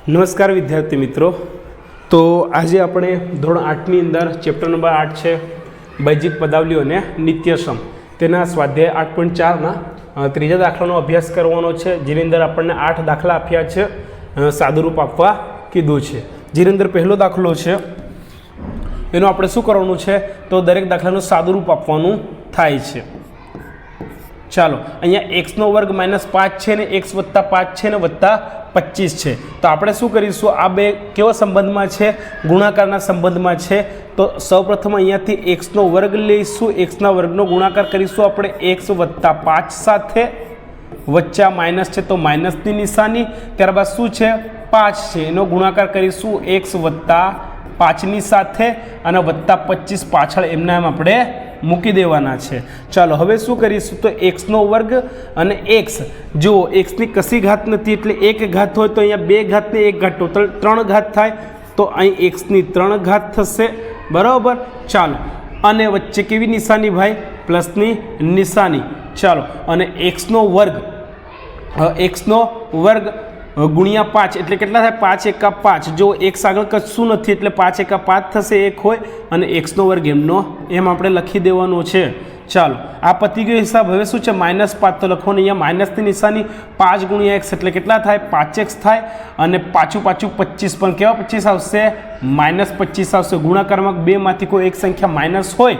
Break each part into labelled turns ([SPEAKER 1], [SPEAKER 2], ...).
[SPEAKER 1] નમસ્કાર વિદ્યાર્થી મિત્રો, તો આજે આપણે ધોરણ 8ની અંદર ચેપ્ટર નંબર 8 છે બૈજિક પદાવલીઓ અને નિત્યસમ, તેના સ્વાધ્યાય 8.4ના ત્રીજા દાખલાનો અભ્યાસ કરવાનો છે, જેની અંદર આપણને 8 દાખલા આપ્યા છે, સાદુરૂપ આપવા કીધું છે. જેની અંદર પહેલો દાખલો છે એનો આપણે શું કરવાનું છે, તો દરેક દાખલાનું સાદુરૂપ આપવાનું થાય છે. ચાલો, અહીંયા x² - 5 છે ને x + 5 છે ને +25 છે. તો આપણે શું કરીશું, આ બે કેવા સંબંધમાં છે, ગુણાકારના સંબંધમાં છે. તો સૌપ્રથમ અહીંયાથી x² લઈશું, xના વર્ગનો ગુણાકાર કરીશું આપણે x + 5 સાથે, વચ્ચે આ માઇનસ છે તો માઇનસની નિશાની, ત્યારબાદ શું છે 5 છે એનો ગુણાકાર કરીશું x + 5ની સાથે અને +25 પાછળ એમના એમ આપણે મૂકી દેવાના છે. ચાલો હવે શું કરીશું, તો x² અને x, જો xની કશી ઘાત નથી એટલે એક ઘાત હોય તો અહીંયા 2 ઘાત ને 1 ઘાત, ટોટલ 3 ઘાત થાય. તો અહીં xની 3 ઘાત થશે, બરાબર. ચાલો, અને વચ્ચે કેવી નિશાની ભાઈ, પ્લસની નિશાની. ચાલો, અને x² ગુણ્યા 5 એટલે કેટલા થાય, 5 × 5. જો x આગળ કશું નથી એટલે 5 × 5 થશે, 1 હોય, અને x² એમનો એમ આપણે લખી દેવાનો છે. ચાલો, આ પતી ગયો હિસાબ. હવે શું છે, -5 તો લખવાનું, અહીંયા માઇનસની નિશાની, 5 × x એટલે કેટલા થાય, 5x થાય, અને પાછું 25, પણ કેવા 25 આવશે, -25 આવશે. ગુણાકારમાં 2 માંથી કોઈ એક સંખ્યા માઇનસ હોય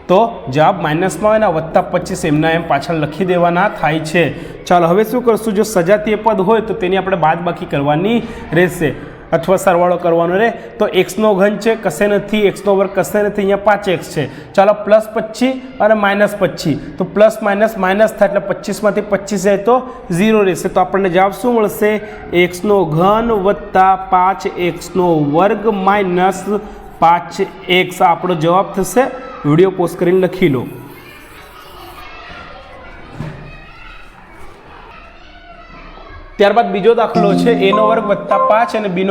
[SPEAKER 1] તો જવાબ માઇનસમાં હોય ને, +25 એમના એમ પાછળ લખી દેવાના થાય છે. ચાલો હવે શું કરશું, જો સજાતીય પદ હોય તો તેની આપણે બાદબાકી કરવાની રહેશે અથવા સરવાળો કરવાનો રહે. તો x² છે, કશે નથી, x² કશે નથી, અહીંયા 5x છે. ચાલો, +25 અને -25, તો પ્લસ માઇનસ માઇનસ થાય એટલે 25 માંથી 25 જાય તો 0 રહેશે. તો આપણને જવાબ શું મળશે, x³ + 5x² - 5x આપણો જવાબ થશે. વિડીયો પોઝ કરીને લખી લો. ત્યારબાદ બીજો દાખલો છે, a² + 5 અને b² +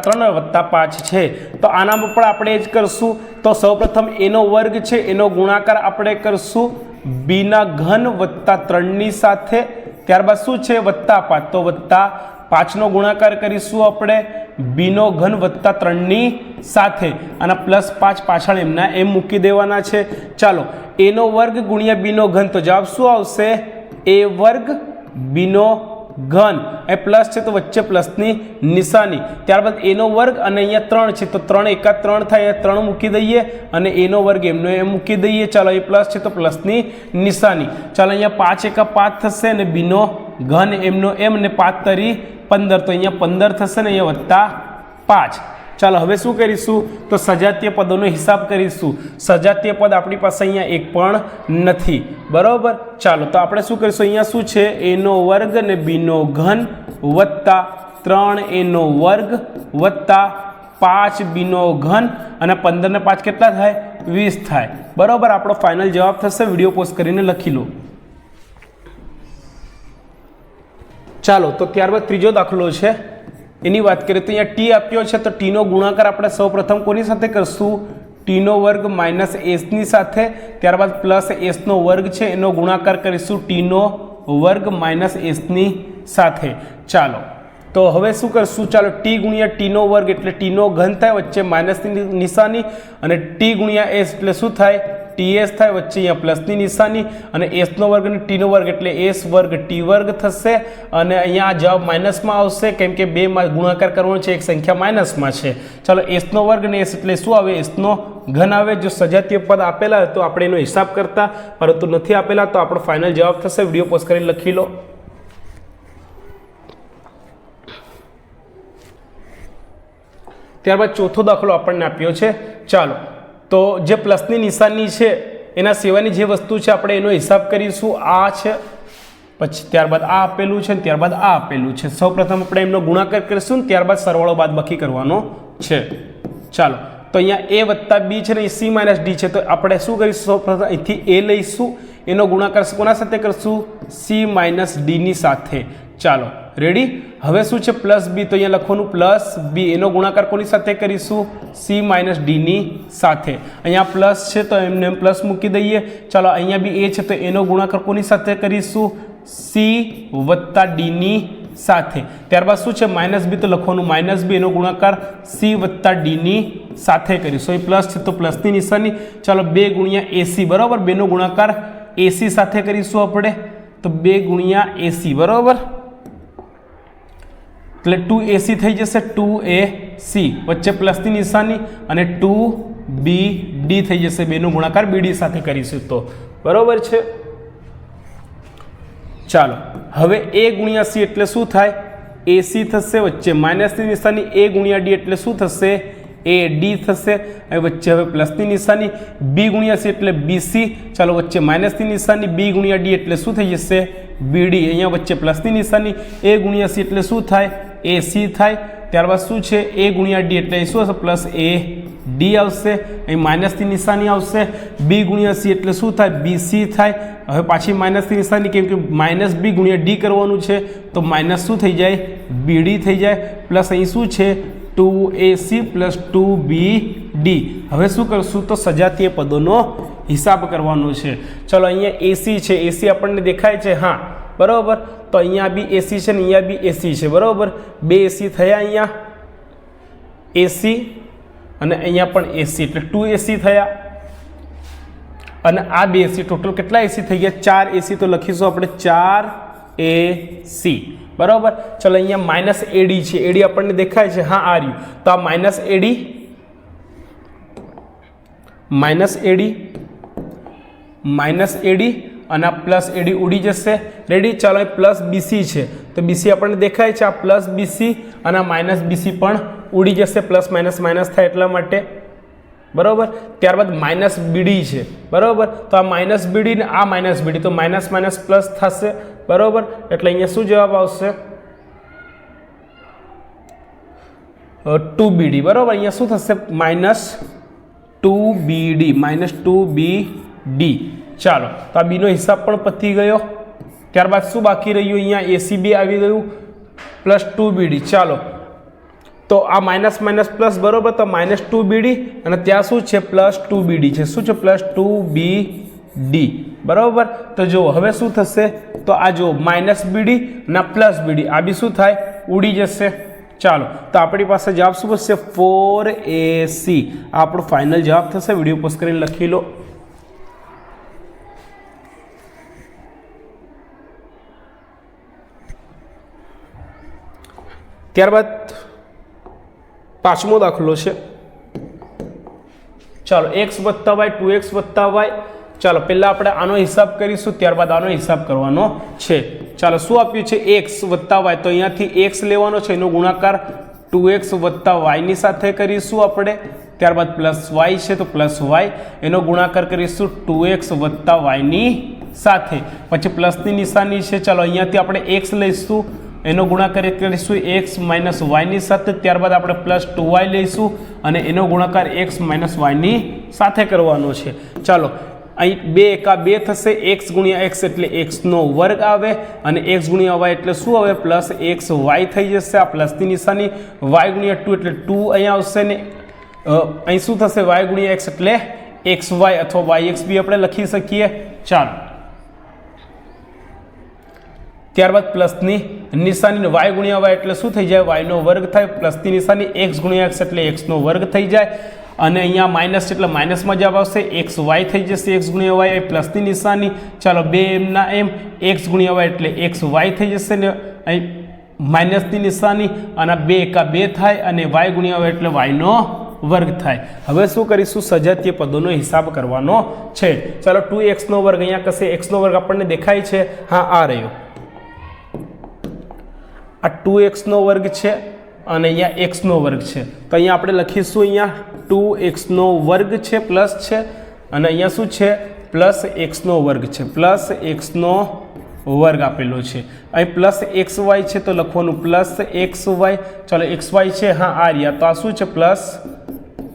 [SPEAKER 1] 3 + 5 છે. તો આનામાં પણ આપણે જ કરશું. તો સૌપ્રથમ a² છે એનો ગુણાકાર આપણે કરશું b³ + 3ની સાથે, ત્યારબાદ શું છે +5, તો +5નો ગુણાકાર કરીશું આપણે b³ + 3ની સાથે, અને +5 પાછળ એમના એમ મૂકી દેવાના છે. ચાલો, a² ગુણ્યા b², તો જવાબ શું આવશે, a² b², એ પ્લસ છે તો વચ્ચે પ્લસની નિશાની. ત્યારબાદ a² અને અહીંયા 3 છે તો 3 × 3 થાય, 3 મૂકી દઈએ અને a² એમનો એમ મૂકી દઈએ. ચાલો, એ પ્લસ છે તો પ્લસની નિશાની. ચાલો, અહીંયા 5 × 5 થશે અને b² એમનો એમ, ને 5 તરી 15, તો અહીંયા 15 થશે ને અહીંયા +5. ચાલો હવે શું કરીશું, તો સજાતીય પદોનો હિસાબ કરીશું. સજાતીય પદ આપણી પાસે અહીંયા એક પણ નથી, બરાબર. ચાલો, તો આપણે શું કરીશું, અહીંયા શું છે, a² ને b² વત્તા 3a² વત્તા 5b² અને 15 ને 5 કેટલા થાય, 20 થાય, બરાબર. આપણો ફાઇનલ જવાબ થશે. વિડીયો પોઝ કરીને લખી લો. ચાલો, તો ત્યારબાદ ત્રીજો દાખલો છે એની વાત કરીએ તો અહીંયા t આપ્યો છે, તો t નો ગુણાકાર આપણે સૌપ્રથમ કોની સાથે કરશું, t² - s ની સાથે, ત્યારબાદ +s² છે એનો ગુણાકાર કરીશું t² - s ની સાથે. ચાલો, તો હવે શું કરશું, ચાલો, t × t² એટલે t³ થાય, વચ્ચે માઇનસની નિશાની, અને t × s એટલે શું થાય, ts થાય, વચ્ચે અહીંયા પ્લસની નિશાની, અને s² અને t² એટલે s² t² થશે, અને અહીંયા જવાબ માઇનસમાં આવશે કેમ કે 2 ગુણાકાર કરવાનો છે, એક સંખ્યા માઇનસમાં છે. ચાલો, s² અને s એટલે શું આવે, s³ આવે. જો સજાતીય પદ આપેલા હોય તો આપણે એનો હિસાબ કરતા, પરંતુ નથી આપેલા તો આપણો ફાઇનલ જવાબ થશે. વિડીયો પોઝ કરીને લખી લો. ત્યારબાદ ચોથો દાખલો આપણને આપ્યો છે. ચાલો, તો જે પ્લસની નિશાની છે એના સિવાયની જે વસ્તુ છે આપણે એનો હિસાબ કરીશું. આ છે, પછી ત્યારબાદ આ આપેલું છે, ત્યારબાદ આ આપેલું છે. સૌપ્રથમ આપણે એમનો ગુણાકાર કરીશું ને ત્યારબાદ સરવાળો બાદબાકી કરવાનો છે. ચાલો, તો અહીંયા a + b છે ને c - d છે, તો આપણે શું કરીશું, સૌપ્રથમ અહીંથી a લઈશું, એનો ગુણાકાર કોના સાથે કરશું, c - d ની સાથે. ચાલો, રેડી. હવે શું છે પ્લસ બી, તો અહીંયા લખવાનું પ્લસ બી, એનો ગુણાકાર કોની સાથે કરીશું? સી માઇનસ ડીની સાથે. અહીંયા પ્લસ છે તો એમને એમ પ્લસ મૂકી દઈએ. ચાલો અહીંયા બી એ છે તો એનો ગુણાકાર કોની સાથે કરીશું? સી વત્તા ડીની સાથે. ત્યારબાદ શું છે માઇનસ બી, તો લખવાનું માઇનસ બી, એનો ગુણાકાર સી વત્તા ડીની સાથે કરીશું. અહીં પ્લસ છે તો પ્લસની નિશાની. ચાલો 2 ગુણ્યા એસી, બરાબર, બેનો ગુણાકાર એસી સાથે કરીશું આપણે, તો 2 ગુણ્યા એસી, બરાબર, એટલે 2ac થઈ જશે. 2ac વચ્ચે પ્લસની નિશાની અને 2bd થઈ જશે, બેનો ગુણાકાર બીડી સાથે કરીશું તો, બરાબર છે. ચાલો હવે a ગુણ્યા c એટલે શું થાય? ac થશે, વચ્ચે માઇનસની નિશાની. a ગુણ્યા d એટલે શું થશે? ad થશે. હવે વચ્ચે હવે પ્લસની નિશાની. b ગુણ્યા c એટલે bc. ચાલો વચ્ચે માઇનસની નિશાની. b ગુણ્યા d એટલે શું થઈ જશે? bd. અહીંયા વચ્ચે પ્લસની નિશાની. a ગુણ્યા c એટલે શું થાય? ac થાય. ત્યારબાદ શું છે? a ગુણ્યા d એટલે શું હશે? પ્લસ a ડી આવશે. અહીં માઇનસની નિશાની આવશે. b ગુણ્યા c એટલે શું થાય? bc થાય. હવે પાછી માઇનસની નિશાની, કેમ કે માઇનસ બી ગુણ્યા ડી કરવાનું છે તો માઇનસ શું થઈ જાય? બીડી થઈ જાય. પ્લસ અહીં શું છે? 2ac plus 2bd. હવે શું કરશું? તો સજાતીય પદોનો હિસાબ કરવાનો છે. ચલો અહીંયા એસી છે, એસી આપણને દેખાય છે, હા બરાબર, તો અહીંયા બી એસી છે ને અહીંયા બી એસી છે, બરાબર, 2 એસી થયા. અહીંયા એસી અને અહીંયા પણ એસી એટલે 2ac થયા. અને આ 2 એસી, ટોટલ કેટલા એસી થઈ ગયા? 4 એસી. તો લખીશું આપણે 4ac, બરાબર. ચલો અહીંયા માઇનસ એડી છે, એડી આપણને દેખાય છે, હા આ રહ્યું, તો આ માઇનસ એડી અને આ પ્લસ એડી ઉડી જશે. રેડી. ચાલો અહીં પ્લસ બીસી છે તો બીસી આપણને દેખાય છે, આ પ્લસ બીસી અને આ માઇનસ બીસી પણ ઉડી જશે, પ્લસ માઇનસ માઇનસ થાય એટલા માટે, બરાબર. ત્યારબાદ માઇનસ બીડી છે, બરાબર, તો આ માઇનસ બીડી ને આ માઇનસ બીડી, તો માઇનસ માઇનસ પ્લસ થશે, બરાબર, એટલે અહીંયા શું જવાબ આવશે? 2bd, બરાબર. અહીંયા શું થશે? -2bd. ચાલો તો આ બીનો હિસાબ પણ પતી ગયો. ત્યારબાદ શું બાકી રહ્યું? અહીંયા acb આવી ગયું પ્લસ 2bd. ચાલો તો આ માઇનસ માઇનસ પ્લસ, બરાબર, તો -2bd અને ત્યાં શું છે? પ્લસ 2bd છે. શું છે? પ્લસ 2bd, બરાબર. તો જુઓ હવે શું થશે? તો આ જુઓ -bd અને પ્લસ bd, આ બી શું થાય? ઉડી જશે. ચાલો તો આપણી પાસે જવાબ શું બનશે? 4ac. આ આપણો ફાઇનલ જવાબ થશે. વિડીયો પોઝ કરીને લખી લો. ત્યારબાદ 5મો દાખલો છે. ચાલો x વત્તા y 2x વત્તા y. ચાલો પહેલાં આપણે આનો હિસાબ કરીશું, ત્યારબાદ આનો હિસાબ કરવાનો છે. ચાલો શું આપ્યું છે? x વત્તા y, તો અહીંયાથી x લેવાનો છે, એનો ગુણાકાર 2x વત્તા y ની સાથે કરીશું આપણે. ત્યારબાદ પ્લસ y છે તો પ્લસ y, એનો ગુણાકાર કરીશું 2x વત્તા y ની સાથે. પછી પ્લસની નિશાની છે. ચાલો અહીંયાથી આપણે x લઈશું, એનો ગુણાકાર કરીશું x માઇનસ વાયની સાથે. ત્યારબાદ આપણે પ્લસ 2y લઈશું અને એનો ગુણાકાર x માઇનસ વાયની સાથે કરવાનો છે. ચાલો અહીં 2 એકા 2 થશે. x ગુણ્યા x એટલે x નો વર્ગ આવે અને x ગુણ્યા y એટલે શું આવે? પ્લસ xy થઈ જશે. આ પ્લસની નિશાની. y ગુણ્યા 2 એટલે 2 અહીંયા આવશે ને અહીં શું થશે? y ગુણ્યા x એટલે xy અથવા yx બી આપણે લખી શકીએ. ચાલો ત્યારબાદ પ્લસની નિશાની, y ગુણ્યા y એટલે શું થઈ જાય? y નો વર્ગ થાય. પ્લસની નિશાની, x ગુણ્યા x એટલે x નો વર્ગ થઈ જાય અને અહીંયા માઇનસ એટલે માઇનસમાં જવાબ આવશે, xy થઈ જશે. x ગુણ્યા y પ્લસની નિશાની. ચાલો 2 એમના એમ, x ગુણ્યા y એટલે xy થઈ જશે ને અહીં માઇનસની નિશાની અને 2 એકા 2 થાય અને y ગુણ્યા y એટલે y નો વર્ગ થાય. હવે શું કરીશું? સજાતીય પદોનો હિસાબ કરવાનો છે. ચાલો 2x નો વર્ગ, અહીંયા કશે x નો વર્ગ આપણને દેખાય છે, હા આ રહ્યો, આ 2x નો વર્ગ છે અને અહીંયા x નો વર્ગ છે. તો અહીંયા આપણે લખીશું, અહીંયા 2x નો વર્ગ છે પ્લસ છે અને અહીંયા શું છે? પ્લસ x નો વર્ગ છે, પ્લસ x નો વર્ગ આપેલો છે. અહીં પ્લસ xy છે તો લખવાનું પ્લસ xy. ચાલો xy છે, હા આ રહ્યા, તો આ શું છે? પ્લસ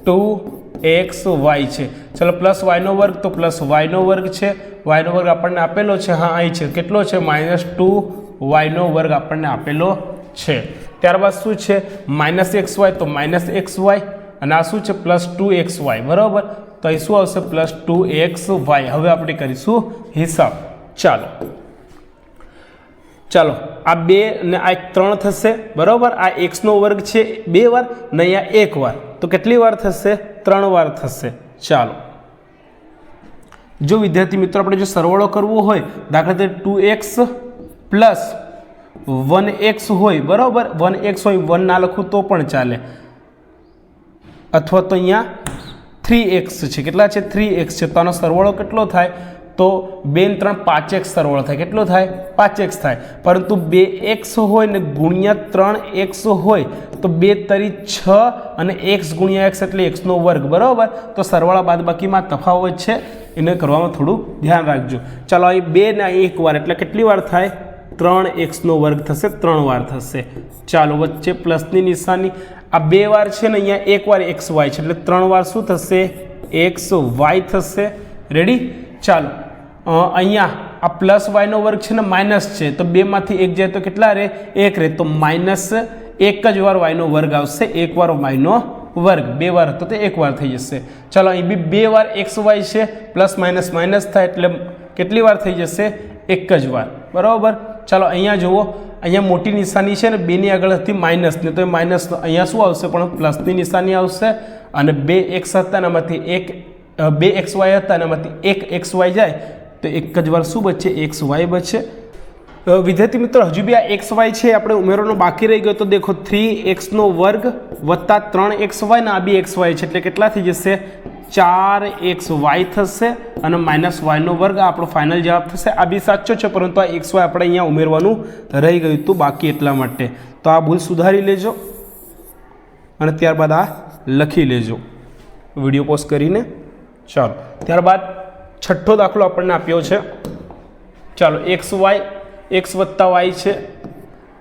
[SPEAKER 1] 2xy છે. ચાલો પ્લસ y નો વર્ગ, તો પ્લસ y નો વર્ગ છે. y નો વર્ગ આપણને આપેલો છે, હા અહીં છે, કેટલો છે? -2y નો વર્ગ આપણને આપેલો છે. ત્યારબાદ શું છે -xy, તો -xy અને આ શું છે +2xy, બરાબર. તો અહીં શું આવશે +2xy. હવે આપણે કરીશું હિસાબ. ચાલો આ 2 ને આ 3 થશે, બરાબર. આ x નો વર્ગ છે 2 વાર ને અહીંયા 1 વાર, તો કેટલી વાર થશે? 3 વાર થશે. ચાલો જો વિદ્યાર્થી મિત્રો આપણે જો સરવાળો કરવો હોય, દાખલા તરીકે 2x + 1x હોય, બરાબર. 1x હોય, 1 ના લખું તો પણ ચાલે, અથવા તો અહીંયા 3x છે. કેટલા છે? 3x છે. તો આનો સરવાળો કેટલો થાય? તો 2 ને 3 5x સરવાળો થાય. કેટલો થાય? 5x થાય. પરંતુ 2x હોય ને ગુણ્યા 3x હોય તો 2 તરી 6 અને x ગુણ્યા x એટલે x નો વર્ગ, બરાબર. તો સરવાળા બાદબાકીમાં તફાવત છે, એને કરવામાં થોડું ધ્યાન રાખજો. ચાલો અહીં 2 ને 1 વાર એટલે કેટલી વાર થાય? 3x નો વર્ગ થશે, 3 વાર થશે. ચાલો વચ્ચે પ્લસની નિશાની. આ 2 વાર છે ને અહીંયા 1 વાર xy છે એટલે 3 વાર શું થશે? xy થશે. રેડી? ચાલો અહીંયા આ +y નો વર્ગ છે ને માઇનસ છે, તો 2 માંથી 1 જાય તો કેટલા રહે? 1 રહે. તો -1 જ વાર y નો વર્ગ આવશે. 1 વાર y નો વર્ગ, 2 વાર હતો તો 1 વાર થઈ જશે. ચાલો અહીં બી 2 વાર xy છે, પ્લસ માઇનસ માઇનસ થાય એટલે કેટલી વાર થઈ જશે? 1 જ વાર, બરાબર. ચાલો અહીંયા જુઓ, અહીંયા મોટી નિશાની છે ને 2 ની આગળ હતી માઇનસ ને, તો એ માઇનસ અહીંયા શું આવશે? પણ પ્લસની નિશાની આવશે. અને 2x હતા એનામાંથી 2xy હતા એનામાંથી 1xy જાય તો 1 જ વાર શું બચે? xy બચે. વિદ્યાર્થી મિત્રો હજુ બી આ xy છે આપણે ઉમેરવાનો બાકી રહી ગયો, તો દેખો 3x નો વર્ગ વત્તા 3xy ને આ બી xy છે એટલે કેટલા થઈ જશે? 4xy થશે અને -y નો વર્ગ આપણો ફાઇનલ જવાબ થશે. આ બી સાચો છે, પરંતુ આ xy આપણે અહીંયા ઉમેરવાનું રહી ગયું હતું બાકી, એટલા માટે. તો આ ભૂલ સુધારી લેજો અને ત્યારબાદ આ લખી લેજો વિડીયો પોઝ કરીને. ચાલો ત્યારબાદ છઠ્ઠો દાખલો આપણને આપ્યો છે. ચાલો x વત્તા y છે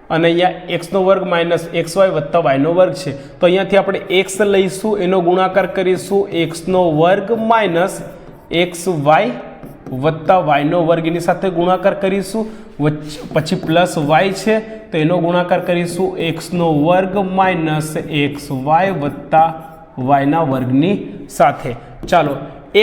[SPEAKER 1] અને અહીંયા x નો વર્ગ -xy વત્તા y નો વર્ગ છે. તો અહીંયાથી આપણે x લઈશું, એનો ગુણાકાર કરીશું x નો વર્ગ -xy વત્તા y નો વર્ગ, એની સાથે ગુણાકાર કરીશું. પછી પ્લસ y છે તો એનો ગુણાકાર કરીશું x નો વર્ગ -xy વત્તા y ના વર્ગની સાથે. ચાલો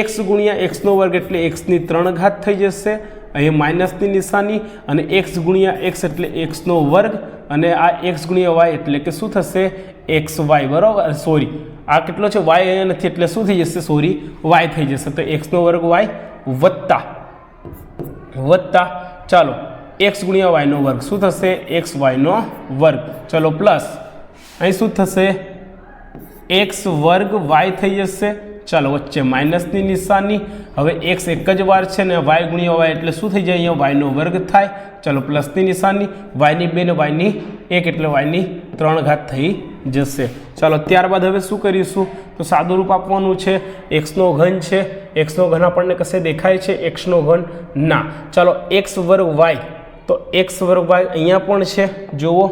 [SPEAKER 1] x ગુણ્યા x નો વર્ગ એટલે x ની 3 ઘાત થઈ જશે. અહીં માઇનસની નિશાની અને x ગુણ્યા x એટલે x નો વર્ગ અને આ x ગુણ્યા y એટલે કે શું થશે? xy, બરાબર. સોરી, આ કેટલો છે? y અહીંયા નથી એટલે શું થઈ જશે? સોરી, y થઈ જશે. તો x નો વર્ગ y વત્તા ચાલો x ગુણ્યા y નો વર્ગ શું થશે? xy નો વર્ગ. ચલો પ્લસ અહીં શું થશે? x વર્ગ y થઈ જશે. ચાલો વચ્ચે માઇનસની નિશાની. હવે x 1 જ વાર છે ને y ગુણ્યા y એટલે શું થઈ જાય? અહીંયા y નો વર્ગ થાય. ચાલો પ્લસની નિશાની, y ની 2 ને y ની 1 એટલે y ની 3 ઘાત થઈ જશે. ચાલો ત્યારબાદ હવે શું કરીશું? તો સાદું રૂપ આપવાનું છે. x નો ઘન છે, x નો ઘન આપણને કશે દેખાય છે? x નો ઘન ના. ચાલો x વર્ગ y, તો x વર્ગ y અહીંયા પણ છે. જુઓ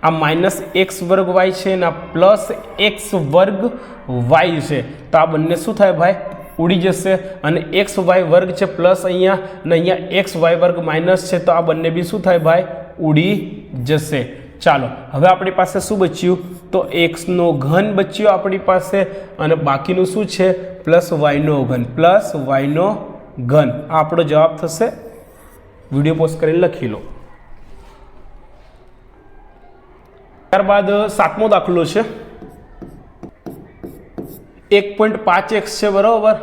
[SPEAKER 1] આ -x વર્ગ y છે અને પ્લસ x વર્ગ y છે, તો આ બંને શું થાય ભાઈ? ઉડી જશે. અને xy વર્ગ છે પ્લસ અહીંયા ને અહીંયા xy વર્ગ માઇનસ છે, તો આ બંને બી શું થાય ભાઈ? ઉડી જશે. ચાલો હવે આપણી પાસે શું બચ્યું? તો x નો ઘન બચ્યો આપણી પાસે અને બાકીનું શું છે? પ્લસ y નો ઘન, પ્લસ y નો ઘન. આ આપણો જવાબ થશે. વિડીયો પોઝ કરીને લખી લો. ત્યારબાદ 7મો દાખલો છે. 1.5x છે, બરાબર.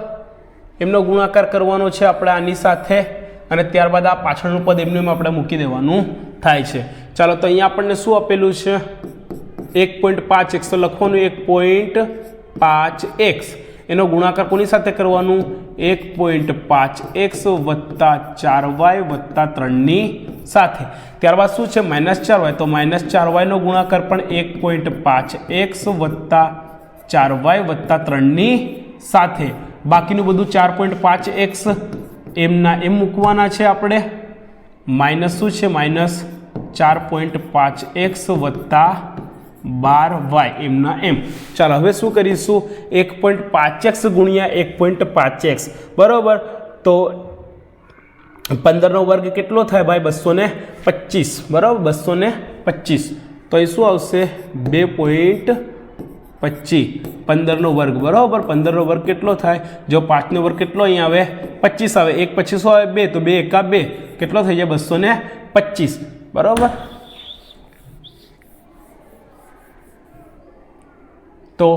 [SPEAKER 1] એમનો ગુણાકાર કરવાનો છે આપણે આની સાથે અને ત્યારબાદ આ પાછળનું પદ એમને આપણે મૂકી દેવાનું થાય છે. ચાલો તો અહીંયા આપણને શું આપેલું છે? 1.5x તો લખવાનું 1.5x. એનો ગુણાકાર કોની સાથે કરવાનું? 1.5x વત્તા 4y વત્તા 3 ની સાથે. ત્યારબાદ શું છે? -4y, તો -4y નો ગુણાકાર પણ 1.5x વત્તા 4y વત્તા 3 ની સાથે. બાકીનું બધું 4.5x એમના એમ મૂકવાના છે આપણે. માઇનસ શું છે? -4.5x વત્તા 12y એમના એમ. ચાલો હવે શું કરીશું? 1.5x ગુણ્યા 1.5x, બરાબર. તો 15 નો વર્ગ કેટલો થાય ભાઈ? 225, બરાબર. 25 તો એ શું આવશે 2.25 15નો વર્ગ બરાબર 15નો વર્ગ કેટલો થાય જો 5નો વર્ગ કેટલો અહીંયા આવે 25 આવે 1 પછી શું આવે 2 તો 2 એકા 2 કેટલો થઈ જાય 225 બરાબર તો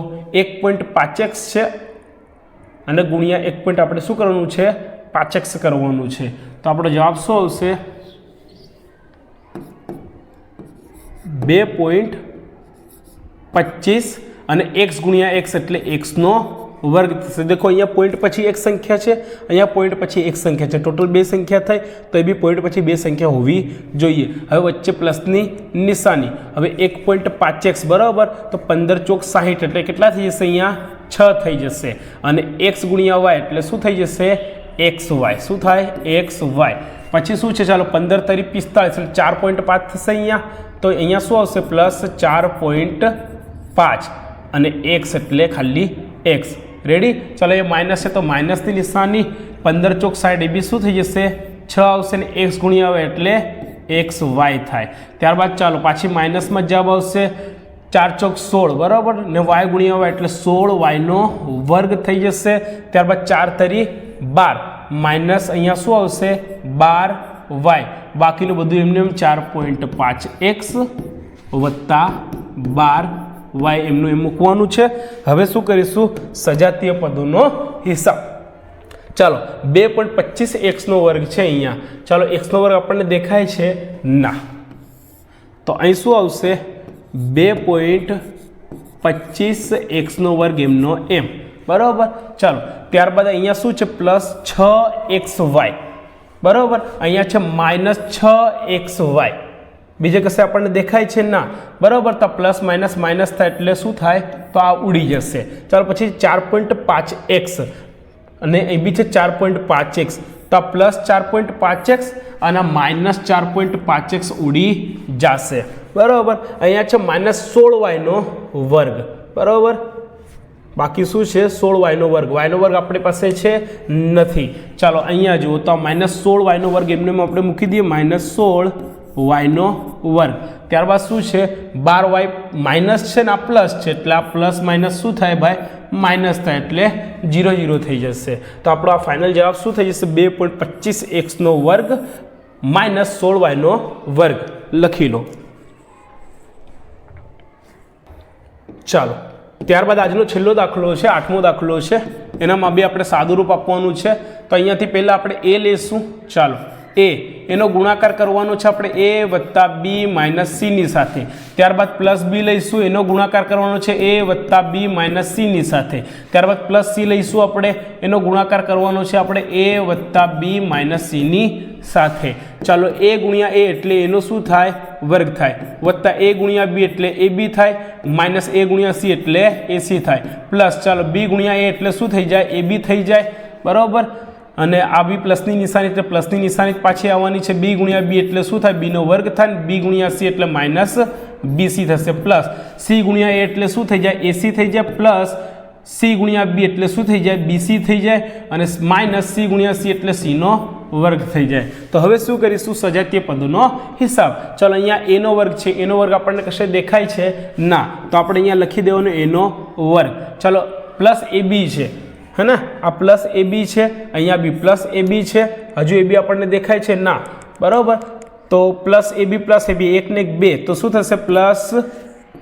[SPEAKER 1] 1.5x છે અને ગુણ્યા 1 પોઈન્ટ આપણે શું કરવાનું છે 5x કરવાનું છે તો આપણો જવાબ શું આવશે 2.25 અને x ગુણ્યા x એટલે x નો વર્ગ થશે દેખો અહીંયા પોઈન્ટ પછી એક સંખ્યા છે અહીંયા પોઈન્ટ પછી એક સંખ્યા છે ટોટલ બે સંખ્યા થાય તો એ બી પોઈન્ટ પછી બે સંખ્યા હોવી જોઈએ હવે વચ્ચે પ્લસની નિશાની હવે 1.5x બરાબર તો 15 ચોક 60 એટલે કેટલા થઈ જશે અહીંયા 6 થઈ જશે અને x ગુણ્યા y એટલે શું થઈ જશે xy શું થાય xy પછી શું છે ચાલો 15 તરી 45 એટલે 4.5 થશે અહીંયા તો અહીંયા શું આવશે પ્લસ 4.5 અને x એટલે ખાલી x રેડી ચાલો એ માઇનસ છે તો માઇનસની નિશાની 15 ચોક 60 એ બી શું થઈ જશે 6 આવશે ને x ગુણ્યા આવે એટલે xy થાય ત્યારબાદ ચાલો પાછી માઇનસમાં જવાબ આવશે 4 ચોક 16 બરાબર ને y ગુણ્યા આવે એટલે 16y નો વર્ગ થઈ જશે ત્યારબાદ 4 તરી 12 માઇનસ અહીંયા શું આવશે 12y બાકીનું બધું એમને એમ 4.5x વત્તા 12y એમનું એમ મૂકવાનું છે હવે શું કરીશું સજાતીય પદોનો હિસાબ ચાલો 2.25x નો વર્ગ છે અહીંયા ચાલો x નો વર્ગ આપણને દેખાય છે ના તો અહીં શું આવશે 2.25x નો વર્ગ એમનો એમ બરાબર ચાલો ત્યારબાદ અહીંયા શું છે પ્લસ 6xy બરાબર અહીંયા છે માઇનસ 6xy બીજે કશે આપણને દેખાય છે ના બરાબર તો પ્લસ માઇનસ માઇનસ થાય એટલે શું થાય તો આ ઉડી જશે ચાલો પછી 4.5x અને એ બી છે 4.5x તો પ્લસ 4.5x અને માઇનસ 4.5x ઉડી જશે બરાબર અહીંયા છે માઇનસ 16y નો વર્ગ બરાબર બાકી શું છે 16y નો વર્ગ y નો વર્ગ આપણી પાસે છે નથી ચાલો અહીંયા જુઓ તો માઇનસ 16y નો વર્ગ એમને આપણે મૂકી દઈએ માઇનસ 16y નો વર્ગ ત્યારબાદ શું છે 12y માઇનસ છે ને આ પ્લસ છે એટલે આ પ્લસ માઇનસ શું થાય ભાઈ માઇનસ થાય એટલે 0 0 થઈ જશે તો આપણો આ ફાઇનલ જવાબ શું થઈ જશે 2.25x નો વર્ગ માઇનસ 16y નો વર્ગ લખી લો ચાલો ત્યારબાદ આજનો છેલ્લો દાખલો છે 8મો દાખલો છે એનામાં બી આપણે સાદું રૂપ આપવાનું છે તો અહીંયાથી પહેલાં આપણે એ લેશું ચાલો એ એનો ગુણાકાર કરવાનો છે આપણે a વત્તા b માઇનસ c ની સાથે ત્યારબાદ પ્લસ b લઈશું એનો ગુણાકાર કરવાનો છે a વત્તા b માઇનસ c ની સાથે ત્યારબાદ પ્લસ c લઈશું આપણે એનો ગુણાકાર કરવાનો છે આપણે a વત્તા b માઇનસ c ની સાથે ચાલો a ગુણ્યા a એટલે એનો શું થાય વર્ગ થાય વત્તા a ગુણ્યા b એટલે ab થાય માઇનસ a ગુણ્યા c એટલે ac થાય પ્લસ ચાલો b ગુણ્યા a એટલે શું થઈ જાય ab થઈ જાય બરાબર અને આ બી પ્લસની નિશાની એટલે પ્લસની નિશાની પાછી આવવાની છે b ગુણ્યા b એટલે શું થાય b નો વર્ગ થાય ને b ગુણ્યા c એટલે માઇનસ bc થશે પ્લસ c ગુણ્યા a એટલે શું થઈ જાય ac થઈ જાય પ્લસ c ગુણ્યા b એટલે શું થઈ જાય bc થઈ જાય અને માઇનસ c ગુણ્યા c એટલે c નો વર્ગ થઈ જાય તો હવે શું કરીશું સજાતીય પદોનો હિસાબ ચાલો અહીંયા a નો વર્ગ છે a નો વર્ગ આપણને કશે દેખાય છે ના તો આપણે અહીંયા લખી દેવાનો a નો વર્ગ ચાલો પ્લસ ab છે है ना आ प्लस ए बी है अँ बी प्लस ए बी है हजू ए बी अपने देखाय है ना बराबर तो प्लस ए बी एक ने एक बे तो शू थे प्लस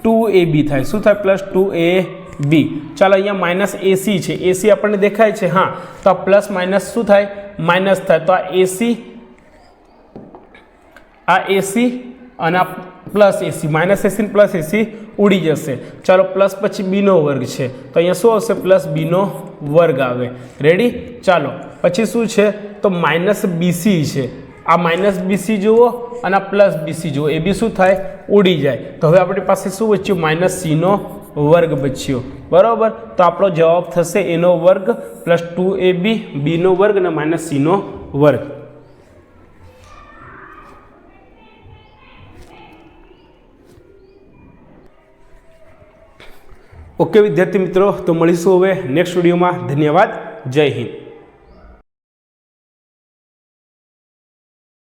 [SPEAKER 1] 2ab थाय शू थाय प्लस 2ab चलो अँ माइनस एसी है एसी अपने देखाय है हाँ तो आ प्लस माइनस शू थाय माइनस थाय तो आ एसी અને આ પ્લસ એસી માઇનસ એસી પ્લસ એસી ઉડી જશે ચાલો પ્લસ પછી બીનો વર્ગ છે તો અહીંયા શું આવશે પ્લસ બીનો વર્ગ આવે રેડી ચાલો પછી શું છે તો માઇનસ બીસી છે આ માઇનસ બીસી જુઓ અને આ પ્લસ બીસી જુઓ એ બી શું થાય ઉડી જાય તો હવે આપણી પાસે શું બચ્યું માઇનસ સીનો વર્ગ બચ્યો બરાબર તો આપણો જવાબ થશે એનો વર્ગ પ્લસ 2ab બીનો વર્ગ અને માઇનસ સીનો વર્ગ ओके विद्यार्थी मित्रों तो मळीशुं हवे नेक्स्ट विडियो में धन्यवाद जय हिंद।